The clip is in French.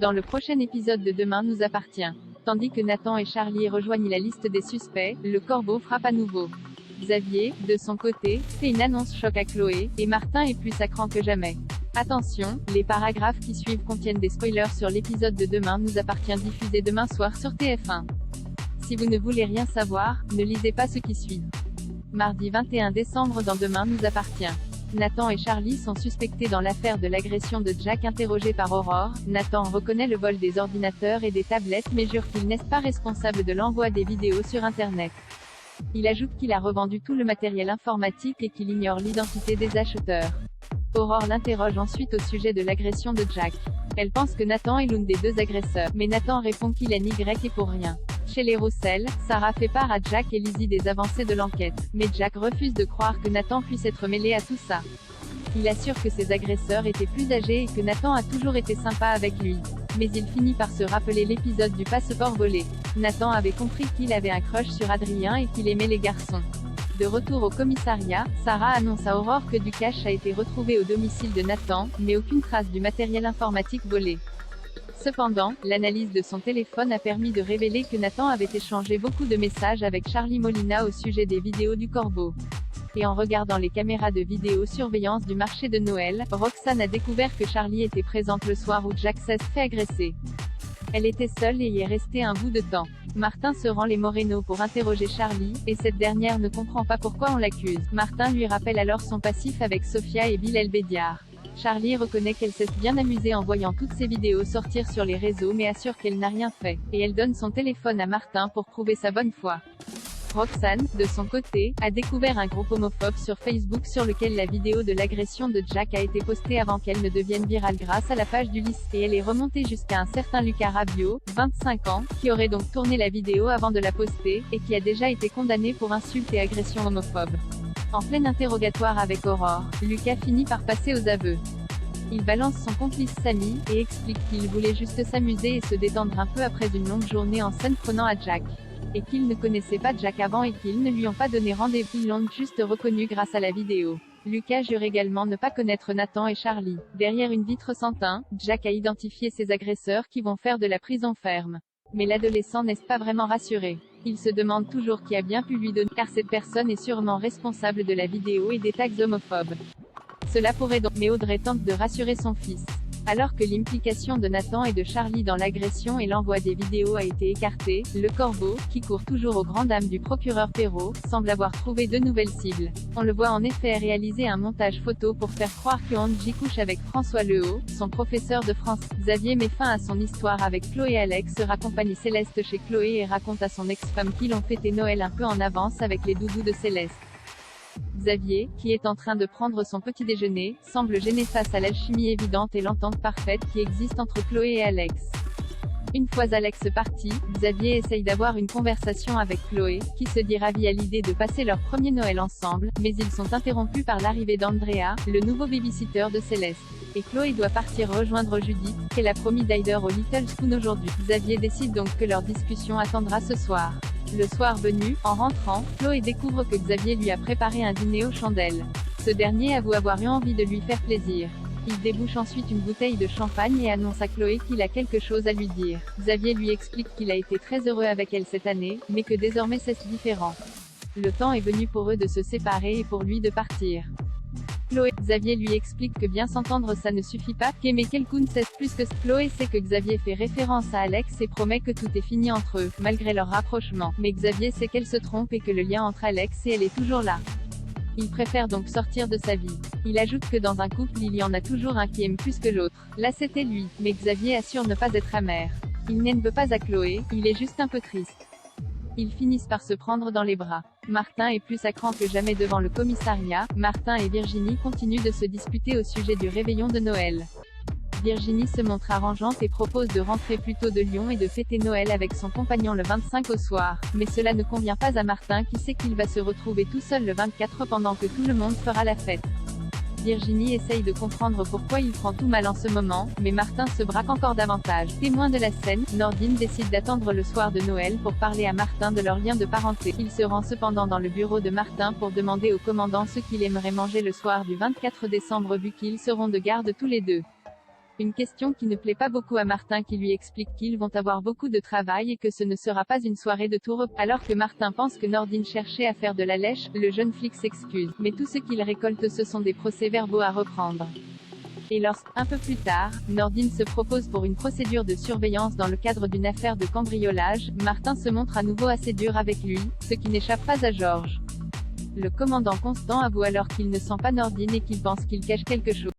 Dans le prochain épisode de Demain nous appartient. Tandis que Nathan et Charlie rejoignent la liste des suspects, le corbeau frappe à nouveau. Xavier, de son côté, fait une annonce choc à Chloé, et Martin est plus à cran que jamais. Attention, les paragraphes qui suivent contiennent des spoilers sur l'épisode de Demain nous appartient diffusé demain soir sur TF1. Si vous ne voulez rien savoir, ne lisez pas ce qui suit. Mardi 21 décembre dans Demain nous appartient. Nathan et Charlie sont suspectés dans l'affaire de l'agression de Jack. Interrogé par Aurore, Nathan reconnaît le vol des ordinateurs et des tablettes mais jure qu'il n'est pas responsable de l'envoi des vidéos sur Internet. Il ajoute qu'il a revendu tout le matériel informatique et qu'il ignore l'identité des acheteurs. Aurore l'interroge ensuite au sujet de l'agression de Jack. Elle pense que Nathan est l'un des deux agresseurs, mais Nathan répond qu'il est Y et pour rien. Chez les Roussel, Sarah fait part à Jack et Lizzie des avancées de l'enquête, mais Jack refuse de croire que Nathan puisse être mêlé à tout ça. Il assure que ses agresseurs étaient plus âgés et que Nathan a toujours été sympa avec lui. Mais il finit par se rappeler l'épisode du passeport volé. Nathan avait compris qu'il avait un crush sur Adrien et qu'il aimait les garçons. De retour au commissariat, Sarah annonce à Aurore que du cash a été retrouvé au domicile de Nathan, mais aucune trace du matériel informatique volé. Cependant, l'analyse de son téléphone a permis de révéler que Nathan avait échangé beaucoup de messages avec Charlie Molina au sujet des vidéos du corbeau. Et en regardant les caméras de vidéosurveillance du marché de Noël, Roxane a découvert que Charlie était présente le soir où Jack s'est fait agresser. Elle était seule et y est restée un bout de temps. Martin se rend les Moreno pour interroger Charlie, et cette dernière ne comprend pas pourquoi on l'accuse. Martin lui rappelle alors son passif avec Sofia et Bilal Bédiar. Charlie reconnaît qu'elle s'est bien amusée en voyant toutes ces vidéos sortir sur les réseaux mais assure qu'elle n'a rien fait, et elle donne son téléphone à Martin pour prouver sa bonne foi. Roxane, de son côté, a découvert un groupe homophobe sur Facebook sur lequel la vidéo de l'agression de Jack a été postée avant qu'elle ne devienne virale grâce à la page du lycée, et elle est remontée jusqu'à un certain Lucas Rabio, 25 ans, qui aurait donc tourné la vidéo avant de la poster, et qui a déjà été condamné pour insulte et agression homophobe. En plein interrogatoire avec Aurore, Lucas finit par passer aux aveux. Il balance son complice Samy, et explique qu'il voulait juste s'amuser et se détendre un peu après une longue journée en scène prenant à Jack. Et qu'ils ne connaissaient pas Jack avant et qu'ils ne lui ont pas donné rendez-vous, ils l'ont juste reconnu grâce à la vidéo. Lucas jure également ne pas connaître Nathan et Charlie. Derrière une vitre sans teint, Jack a identifié ses agresseurs qui vont faire de la prison ferme. Mais l'adolescent n'est pas vraiment rassuré. Il se demande toujours qui a bien pu lui donner, car cette personne est sûrement responsable de la vidéo et des tags homophobes. Cela pourrait donc, mais Audrey tente de rassurer son fils. Alors que l'implication de Nathan et de Charlie dans l'agression et l'envoi des vidéos a été écartée, le corbeau, qui court toujours aux grandes dames du procureur Perrault, semble avoir trouvé de nouvelles cibles. On le voit en effet réaliser un montage photo pour faire croire que Angie couche avec François Lehaut, son professeur de France. Xavier met fin à son histoire avec Chloé. Alex raccompagne Céleste chez Chloé et raconte à son ex-femme qu'ils ont fêté Noël un peu en avance avec les doudous de Céleste. Xavier, qui est en train de prendre son petit déjeuner, semble gêné face à l'alchimie évidente et l'entente parfaite qui existe entre Chloé et Alex. Une fois Alex parti, Xavier essaye d'avoir une conversation avec Chloé, qui se dit ravie à l'idée de passer leur premier Noël ensemble, mais ils sont interrompus par l'arrivée d'Andrea, le nouveau babysitter de Céleste. Et Chloé doit partir rejoindre Judith, qu'elle a promis d'Aider au Little Spoon aujourd'hui. Xavier décide donc que leur discussion attendra ce soir. Le soir venu, en rentrant, Chloé découvre que Xavier lui a préparé un dîner aux chandelles. Ce dernier avoue avoir eu envie de lui faire plaisir. Il débouche ensuite une bouteille de champagne et annonce à Chloé qu'il a quelque chose à lui dire. Xavier lui explique qu'il a été très heureux avec elle cette année, mais que désormais c'est différent. Le temps est venu pour eux de se séparer et pour lui de partir. Xavier lui explique que bien s'entendre ça ne suffit pas, qu'aimer quelqu'un c'est plus que Chloé sait que Xavier fait référence à Alex et promet que tout est fini entre eux, malgré leur rapprochement, mais Xavier sait qu'elle se trompe et que le lien entre Alex et elle est toujours là. Il préfère donc sortir de sa vie. Il ajoute que dans un couple il y en a toujours un qui aime plus que l'autre. Là c'était lui, mais Xavier assure ne pas être amer. Il n'aime pas à Chloé, il est juste un peu triste. Ils finissent par se prendre dans les bras. Martin est plus à cran que jamais devant le commissariat. Martin et Virginie continuent de se disputer au sujet du réveillon de Noël. Virginie se montre arrangeante et propose de rentrer plus tôt de Lyon et de fêter Noël avec son compagnon le 25 au soir. Mais cela ne convient pas à Martin qui sait qu'il va se retrouver tout seul le 24 pendant que tout le monde fera la fête. Virginie essaye de comprendre pourquoi il prend tout mal en ce moment, mais Martin se braque encore davantage. Témoin de la scène, Nordine décide d'attendre le soir de Noël pour parler à Martin de leur lien de parenté. Il se rend cependant dans le bureau de Martin pour demander au commandant ce qu'il aimerait manger le soir du 24 décembre vu qu'ils seront de garde tous les deux. Une question qui ne plaît pas beaucoup à Martin qui lui explique qu'ils vont avoir beaucoup de travail et que ce ne sera pas une soirée de tout repos. Alors que Martin pense que Nordine cherchait à faire de la lèche, le jeune flic s'excuse. Mais tout ce qu'il récolte ce sont des procès-verbaux à reprendre. Et un peu plus tard, Nordine se propose pour une procédure de surveillance dans le cadre d'une affaire de cambriolage, Martin se montre à nouveau assez dur avec lui, ce qui n'échappe pas à Georges. Le commandant Constant avoue alors qu'il ne sent pas Nordine et qu'il pense qu'il cache quelque chose.